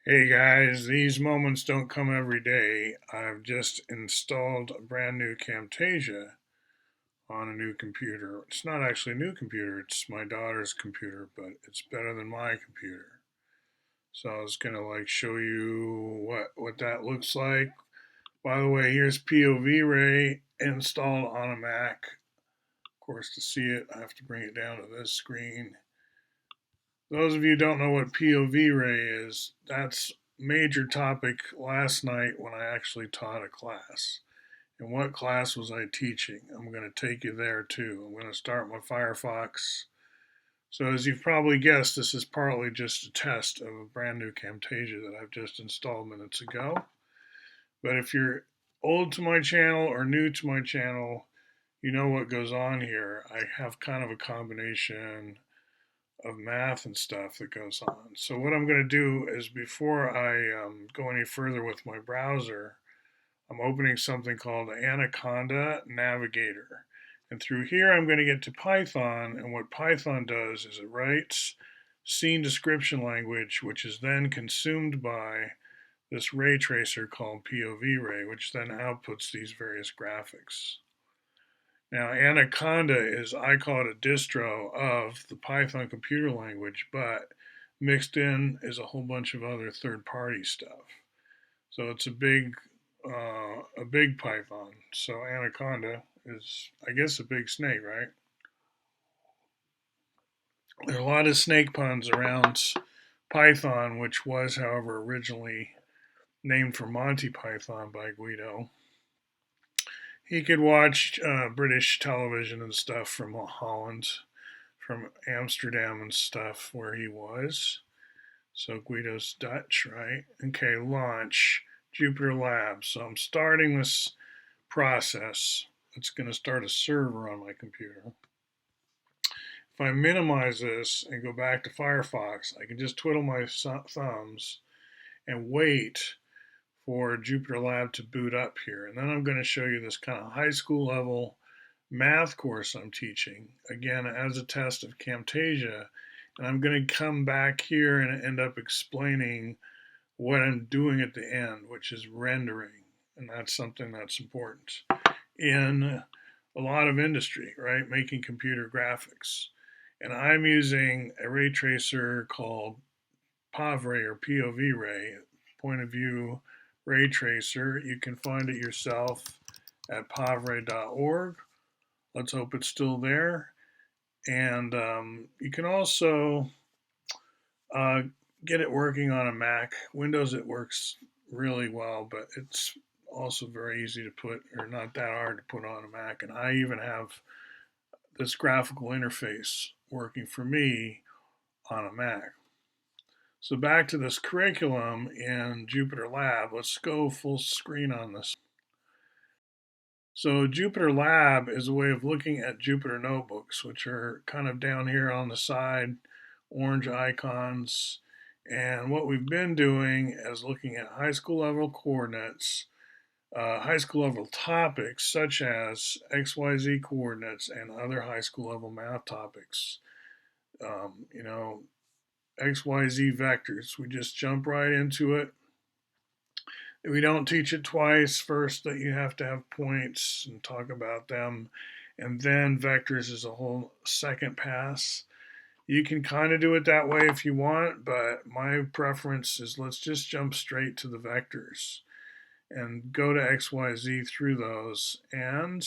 Hey guys, these moments don't come every day. I've just installed a brand new Camtasia on a new computer. It's not actually a new computer, it's my daughter's computer, but it's better than my computer. So I was gonna show you what that looks like. By the way, here's POV-Ray installed on a Mac. Of course, to see it, I have to bring it down to this screen. Those of you who don't know what POV-Ray is, that's major topic last night when I actually taught a class. And what class was I teaching? I'm going to take you there too. I'm going to start my Firefox. So as you've probably guessed, this is partly just a test of a brand new Camtasia that I've just installed minutes ago. But if you're old to my channel or new to my channel, you know what goes on here. I have kind of a combination of math and stuff that goes on. So what I'm going to do is before I go any further with my browser, I'm opening something called Anaconda Navigator. And through here, I'm going to get to Python. And what Python does is it writes scene description language, which is then consumed by this ray tracer called POV-Ray, which then outputs these various graphics. Now, Anaconda is, I call it a distro of the Python computer language, but mixed in is a whole bunch of other third-party stuff. So it's a big Python. So Anaconda is, I guess, a big snake, right? There are a lot of snake puns around Python, which was, however, originally named for Monty Python by Guido. He could watch British television and stuff from Holland, from Amsterdam and stuff where he was. So Guido's Dutch, right? Okay, launch Jupyter Lab. So I'm starting this process. It's going to start a server on my computer. If I minimize this and go back to Firefox, I can just twiddle my thumbs and wait for Jupyter Lab to boot up here. And then I'm going to show you this kind of high school level math course I'm teaching, again, as a test of Camtasia. And I'm going to come back here and end up explaining what I'm doing at the end, which is rendering. And that's something that's important in a lot of industry, right? Making computer graphics. And I'm using a ray tracer called POV-Ray or POV-Ray, point of view ray tracer. You can find it yourself at povray.org. Let's hope it's still there. And you can also get it working on a Mac. Windows, it works really well, but it's also very easy to put, or not that hard to put on a Mac. And I even have this graphical interface working for me on a Mac. So back to this curriculum in Jupyter Lab. Let's go full screen on this. So Jupyter Lab is a way of looking at Jupyter notebooks, which are kind of down here on the side, orange icons. And what we've been doing is looking at high school level coordinates, high school level topics such as XYZ coordinates and other high school level math topics. You know, XYZ vectors. We just jump right into it. We don't teach it twice. First, that you have to have points and talk about them, and then vectors is a whole second pass. You can kind of do it that way if you want, but my preference is let's just jump straight to the vectors and go to XYZ through those and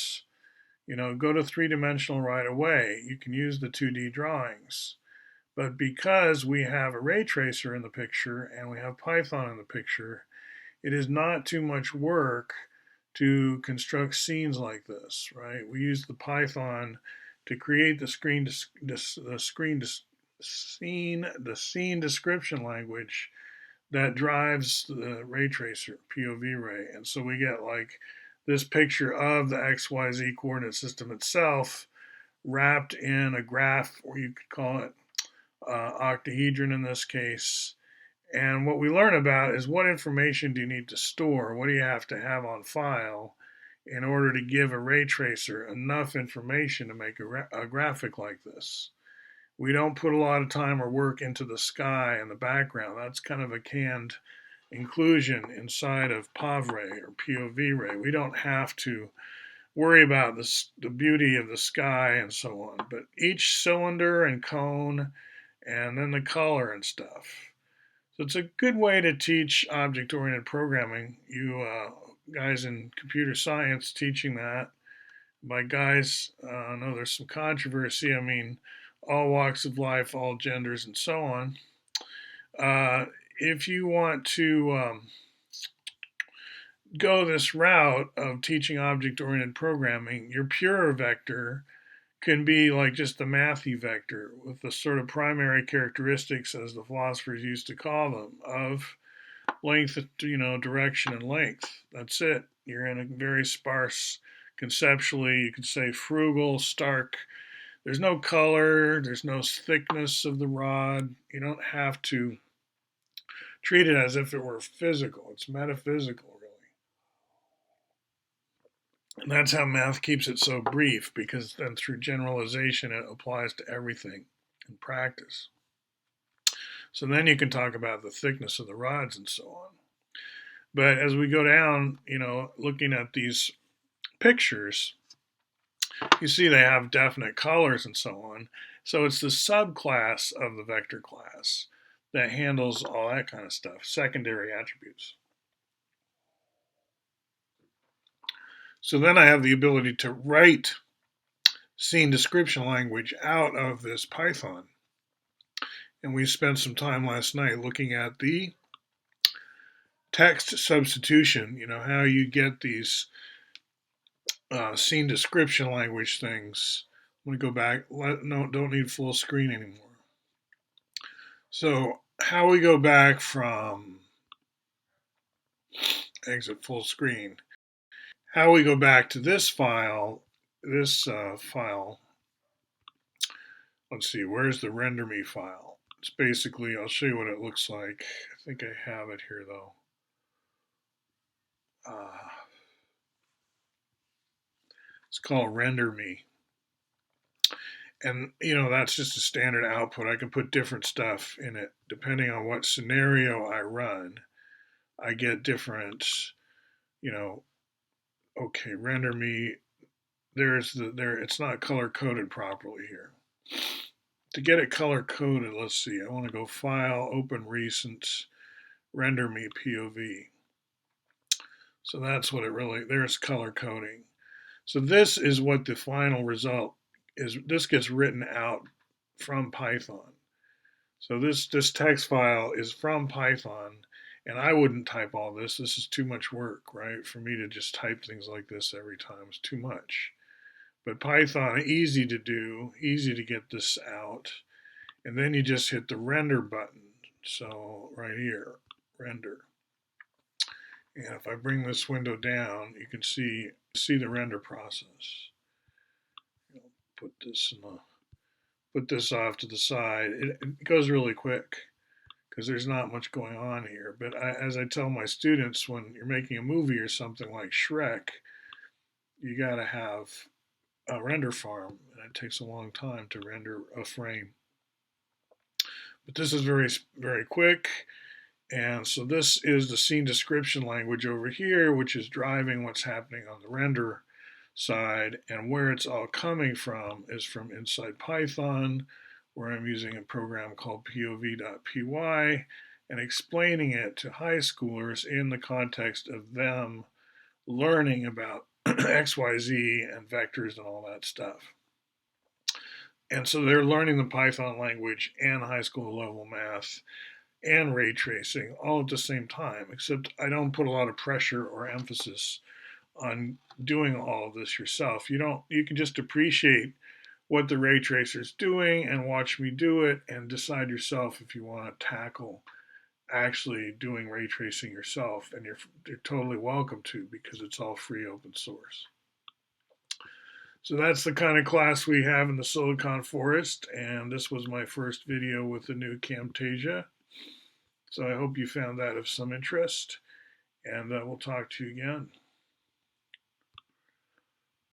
go to three-dimensional right away. You can use the 2D drawings. But because we have a ray tracer in the picture and we have Python in the picture, it is not too much work to construct scenes like this, right? We use the Python to create the scene description language that drives the ray tracer, POV-Ray. And so we get like this picture of the XYZ coordinate system itself wrapped in a graph, or you could call it octahedron in this case. And what we learn about is what information do you need to store? What do you have to have on file in order to give a ray tracer enough information to make a graphic like this? We don't put a lot of time or work into the sky and the background. That's kind of a canned inclusion inside of POV-Ray or POV-Ray. We don't have to worry about the beauty of the sky and so on, but each cylinder and cone and then the color and stuff. So it's a good way to teach object-oriented programming. You guys in computer science teaching that. By guys, I know there's some controversy. I mean, all walks of life, all genders, and so on. If you want to go this route of teaching object-oriented programming, your pure vector can be like just the mathy vector with the sort of primary characteristics, as the philosophers used to call them, of length, direction and length. That's it. You're in a very sparse, conceptually, you could say frugal, stark. There's no color, there's no thickness of the rod. You don't have to treat it as if it were physical. It's metaphysical, really. And that's how math keeps it so brief, because then through generalization it applies to everything in practice. So then you can talk about the thickness of the rods and so on. But as we go down, looking at these pictures, you see they have definite colors and so on. So it's the subclass of the vector class that handles all that kind of stuff, secondary attributes. So then I have the ability to write scene description language out of this Python. And we spent some time last night looking at the text substitution, how you get these scene description language things. I'm going to go back. Don't need full screen anymore. So how we go back from exit full screen. How we go back to this file, let's see, where's the render me file? It's basically, I'll show you what it looks like. I think I have it here though. It's called render me. And, that's just a standard output. I can put different stuff in it. Depending on what scenario I run, I get different, okay, render me. It's not color coded properly here. To get it color coded, let's see, I want to go File, Open Recent, Render Me POV. So that's what there's color coding. So this is what the final result is. This gets written out from Python. So this text file is from Python, and I wouldn't type all this. This is too much work, right? For me to just type things like this every time is too much. But Python, easy to do, easy to get this out. And then you just hit the render button. So right here, render. And if I bring this window down, you can see the render process. Put this off to the side. It goes really quick because there's not much going on here. But as I tell my students, when you're making a movie or something like Shrek, you got to have a render farm, and it takes a long time to render a frame. But this is very, very quick. And so this is the scene description language over here, which is driving what's happening on the render side. And where it's all coming from is from inside Python, where I'm using a program called POV.py and explaining it to high schoolers in the context of them learning about XYZ and vectors and all that stuff. And so they're learning the Python language and high school level math and ray tracing all at the same time, except I don't put a lot of pressure or emphasis on doing all of this yourself. You can just appreciate what the ray tracer is doing and watch me do it and decide yourself if you want to tackle actually doing ray tracing yourself, and you're totally welcome to, because it's all free open source. So that's the kind of class we have in the Silicon Forest, and this was my first video with the new Camtasia. So I hope you found that of some interest, and we'll talk to you again.